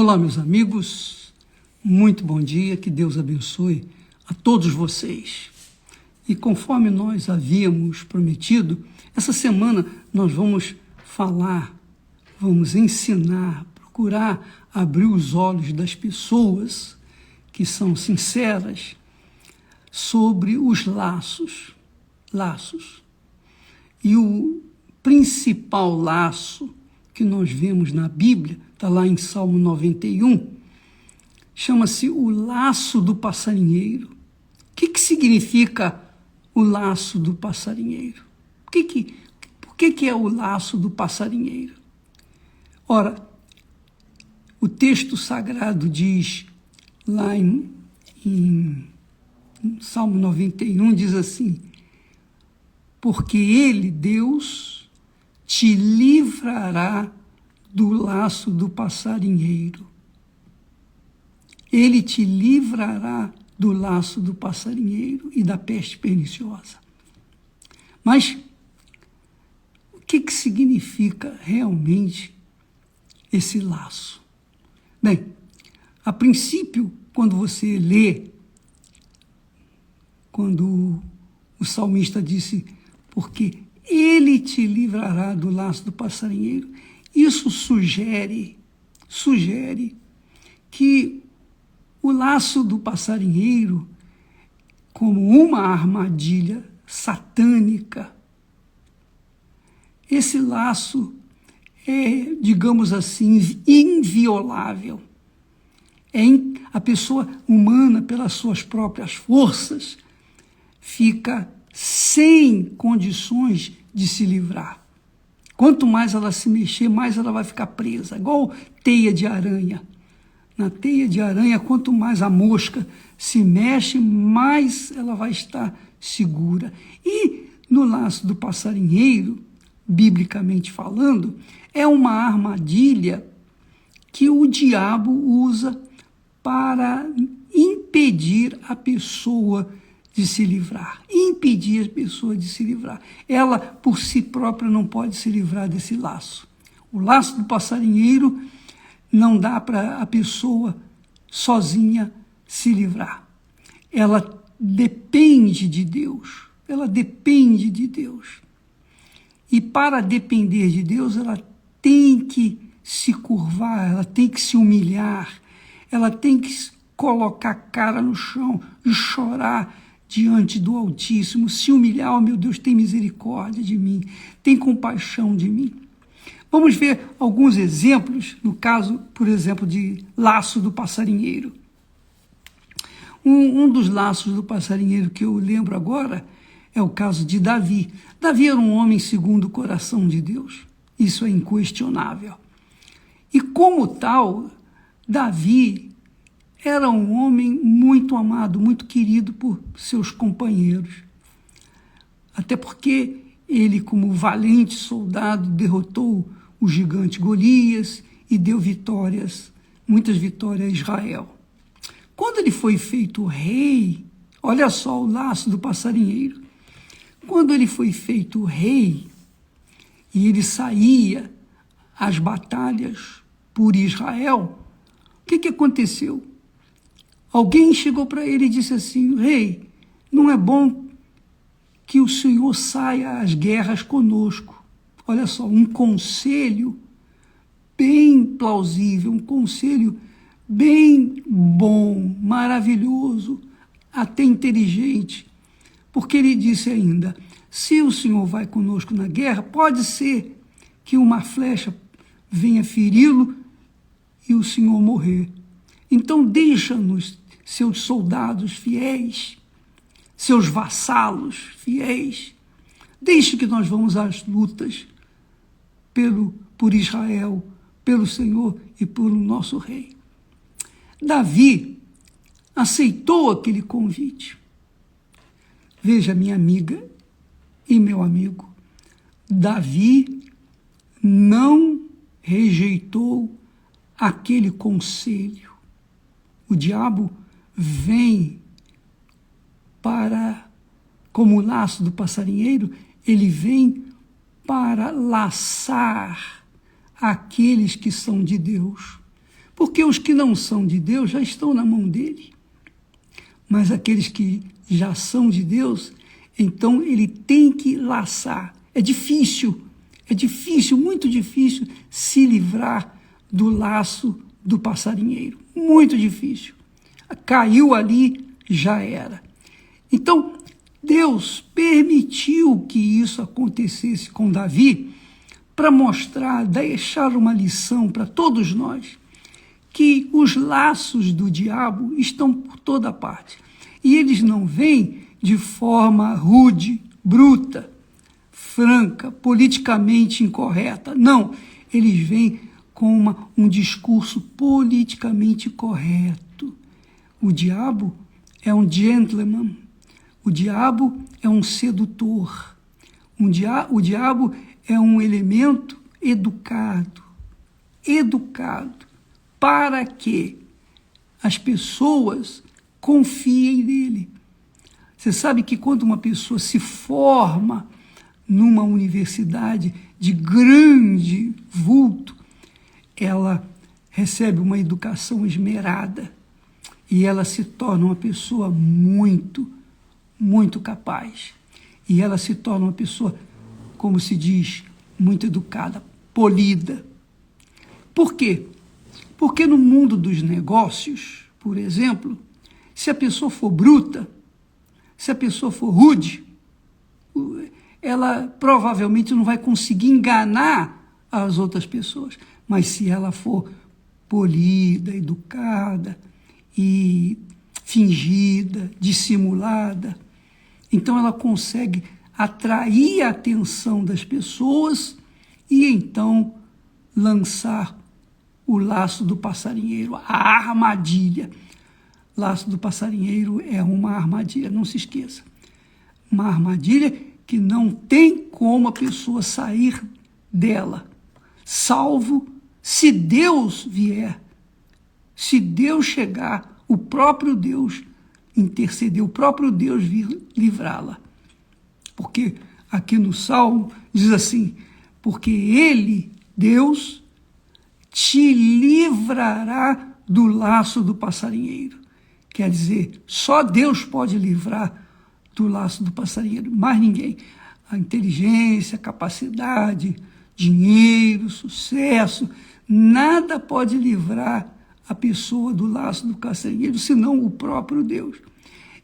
Olá, meus amigos, muito bom dia, que Deus abençoe a todos vocês. E conforme nós havíamos prometido, essa semana nós vamos falar, vamos ensinar, procurar abrir os olhos das pessoas que são sinceras sobre os laços. E o principal laço que nós vemos na Bíblia, está lá em Salmo 91, chama-se o laço do passarinheiro. O que significa o laço do passarinheiro? Por que é o laço do passarinheiro? Ora, o texto sagrado diz, lá em Salmo 91, diz assim: porque Ele, Deus, te livrará do laço do passarinheiro. Ele te livrará do laço do passarinheiro e da peste perniciosa. Mas o que significa realmente esse laço? Bem, a princípio, quando você lê, quando o salmista disse, porque Ele te livrará do laço do passarinheiro, isso sugere que o laço do passarinheiro, como uma armadilha satânica, esse laço é, digamos assim, inviolável. A pessoa humana, pelas suas próprias forças, fica sem condições de se livrar. Quanto mais ela se mexer, mais ela vai ficar presa, igual teia de aranha. Na teia de aranha, quanto mais a mosca se mexe, mais ela vai estar segura. E no laço do passarinheiro, biblicamente falando, é uma armadilha que o diabo usa para impedir a pessoa de se livrar, impedir a pessoa de se livrar. Ela, por si própria, não pode se livrar desse laço. O laço do passarinheiro não dá para a pessoa sozinha se livrar. Ela depende de Deus. E para depender de Deus, ela tem que se curvar, ela tem que se humilhar, ela tem que colocar a cara no chão e chorar diante do Altíssimo, se humilhar. Oh, meu Deus, tem misericórdia de mim, tem compaixão de mim. Vamos ver alguns exemplos, no caso, por exemplo, de laço do passarinheiro. Um dos laços do passarinheiro que eu lembro agora é o caso de Davi. Davi era um homem segundo o coração de Deus, isso é inquestionável. E como tal, Davi era um homem muito amado, muito querido por seus companheiros. Até porque ele, como valente soldado, derrotou o gigante Golias e deu muitas vitórias a Israel. Quando ele foi feito rei, olha só o laço do passarinheiro. Quando ele foi feito rei e ele saía às batalhas por Israel, o que aconteceu? Alguém chegou para ele e disse assim: rei, não é bom que o senhor saia às guerras conosco. Olha só, um conselho bem plausível, um conselho bem bom, maravilhoso, até inteligente. Porque ele disse ainda, se o senhor vai conosco na guerra, pode ser que uma flecha venha feri-lo e o senhor morrer. Então deixa-nos, seus soldados fiéis, seus vassalos fiéis, deixe que nós vamos às lutas por Israel, pelo Senhor e pelo nosso rei. Davi aceitou aquele convite. Veja, minha amiga e meu amigo, Davi não rejeitou aquele conselho. O diabo vem como o laço do passarinheiro, ele vem para laçar aqueles que são de Deus. Porque os que não são de Deus já estão na mão dele. Mas aqueles que já são de Deus, então ele tem que laçar. É difícil, muito difícil se livrar do laço do passarinheiro. Muito difícil. Caiu ali, já era. Então, Deus permitiu que isso acontecesse com Davi para mostrar, deixar uma lição para todos nós, que os laços do diabo estão por toda parte. E eles não vêm de forma rude, bruta, franca, politicamente incorreta. Não, eles vêm com um discurso politicamente correto. O diabo é um gentleman, o diabo é um sedutor, o diabo é um elemento educado, para que as pessoas confiem nele. Você sabe que quando uma pessoa se forma numa universidade de grande vulto, ela recebe uma educação esmerada e ela se torna uma pessoa muito capaz. E ela se torna uma pessoa, como se diz, muito educada, polida. Por quê? Porque no mundo dos negócios, por exemplo, se a pessoa for bruta, se a pessoa for rude, ela provavelmente não vai conseguir enganar as outras pessoas. Mas se ela for polida, educada e fingida, dissimulada, então ela consegue atrair a atenção das pessoas e então lançar o laço do passarinheiro, a armadilha. Laço do passarinheiro é uma armadilha, não se esqueça. Uma armadilha que não tem como a pessoa sair dela, salvo se Deus vier, se Deus chegar, o próprio Deus interceder, o próprio Deus vir livrá-la. Porque aqui no Salmo diz assim, porque Ele, Deus, te livrará do laço do passarinheiro. Quer dizer, só Deus pode livrar do laço do passarinheiro, mais ninguém. A inteligência, a capacidade, dinheiro, sucesso, nada pode livrar a pessoa do laço do passarinheiro, senão o próprio Deus.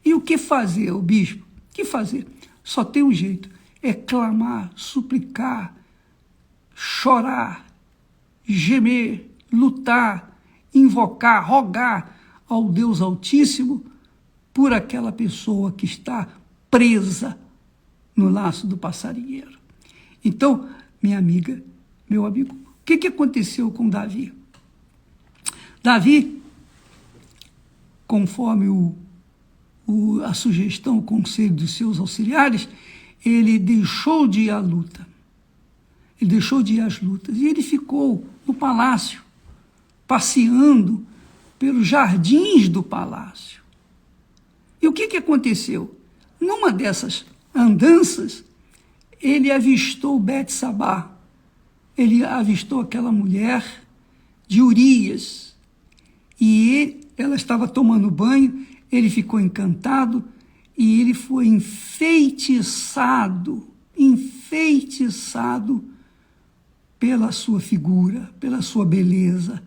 E o que fazer, o bispo? O que fazer? Só tem um jeito, é clamar, suplicar, chorar, gemer, lutar, invocar, rogar ao Deus Altíssimo por aquela pessoa que está presa no laço do passarinheiro. Então, minha amiga, meu amigo, o que aconteceu com Davi? Davi, conforme a sugestão, o conselho dos seus auxiliares, ele deixou de ir à luta. Ele deixou de ir às lutas e ele ficou no palácio, passeando pelos jardins do palácio. E o que aconteceu? Numa dessas andanças, ele avistou Betsabá, ele avistou aquela mulher de Urias, e ela estava tomando banho, ele ficou encantado, e ele foi enfeitiçado pela sua figura, pela sua beleza,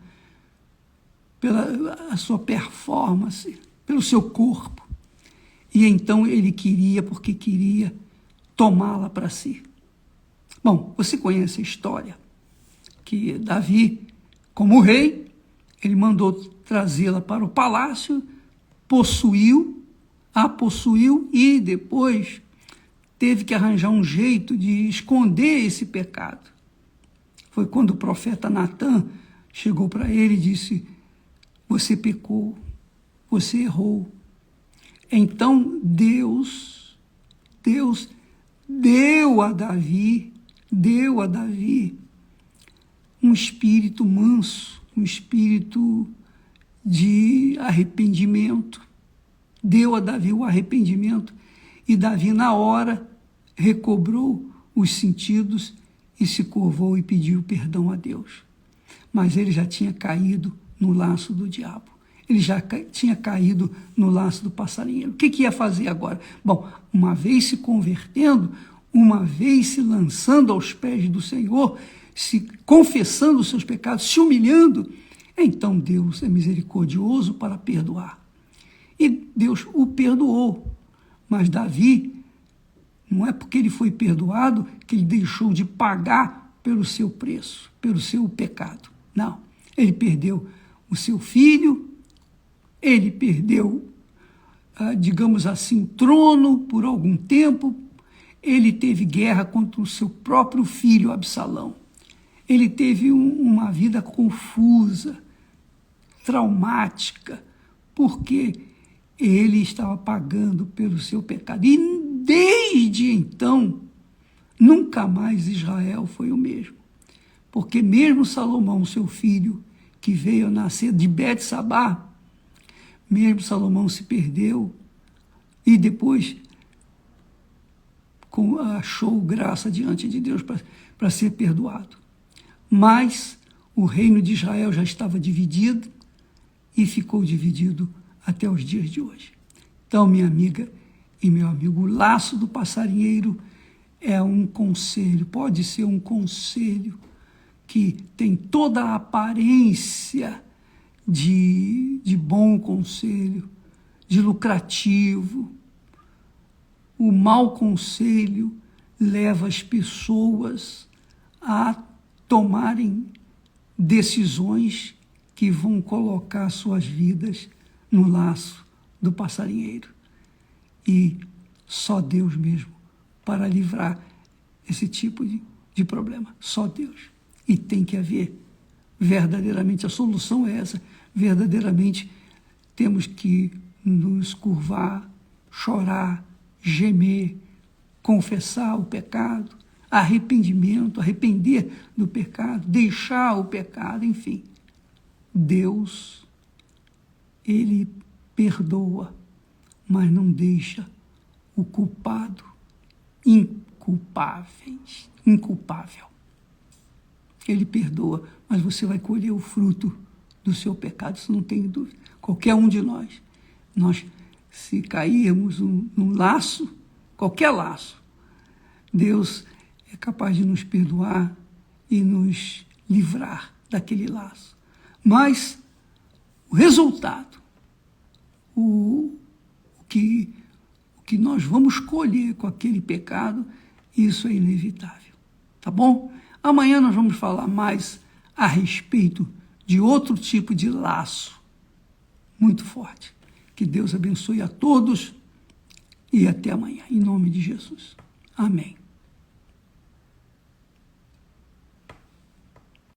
pela a sua performance, pelo seu corpo. E então ele porque queria tomá-la para si. Bom, você conhece a história, que Davi, como rei, ele mandou trazê-la para o palácio, a possuiu e depois teve que arranjar um jeito de esconder esse pecado. Foi quando o profeta Natã chegou para ele e disse, você pecou, você errou. Então Deus deu a Davi um espírito manso, um espírito de arrependimento. Deu a Davi o arrependimento e Davi, na hora, recobrou os sentidos e se curvou e pediu perdão a Deus. Mas ele já tinha caído no laço do diabo. Ele já tinha caído no laço do passarinheiro. O que ia fazer agora? Bom, uma vez se convertendo, uma vez se lançando aos pés do Senhor, se confessando os seus pecados, se humilhando, então Deus é misericordioso para perdoar. E Deus o perdoou. Mas Davi, não é porque ele foi perdoado que ele deixou de pagar pelo seu preço, pelo seu pecado. Não, ele perdeu o seu filho, ele perdeu, digamos assim, o trono por algum tempo, ele teve guerra contra o seu próprio filho Absalão. Ele teve uma vida confusa, traumática, porque ele estava pagando pelo seu pecado. E desde então, nunca mais Israel foi o mesmo. Porque mesmo Salomão, seu filho, que veio a nascer de Bet-Sabá, mesmo Salomão se perdeu e depois achou graça diante de Deus para ser perdoado. Mas o reino de Israel já estava dividido e ficou dividido até os dias de hoje. Então, minha amiga e meu amigo, o laço do passarinheiro é um conselho, pode ser um conselho que tem toda a aparência de bom conselho, de lucrativo. O mau conselho leva as pessoas a tomarem decisões que vão colocar suas vidas no laço do passarinheiro. E só Deus mesmo para livrar esse tipo de problema. Só Deus. E tem que haver, verdadeiramente, a solução é essa. Verdadeiramente, temos que nos curvar, chorar, gemer, confessar o pecado, arrependimento, arrepender do pecado, deixar o pecado, enfim. Deus, ele perdoa, mas não deixa o culpado inculpável. Ele perdoa, mas você vai colher o fruto do seu pecado, isso não tem dúvida. Qualquer um de nós, se cairmos num laço, qualquer laço, Deus é capaz de nos perdoar e nos livrar daquele laço. Mas o resultado, o que nós vamos colher com aquele pecado, isso é inevitável, tá bom? Amanhã nós vamos falar mais a respeito de outro tipo de laço muito forte. Que Deus abençoe a todos e até amanhã, em nome de Jesus. Amém.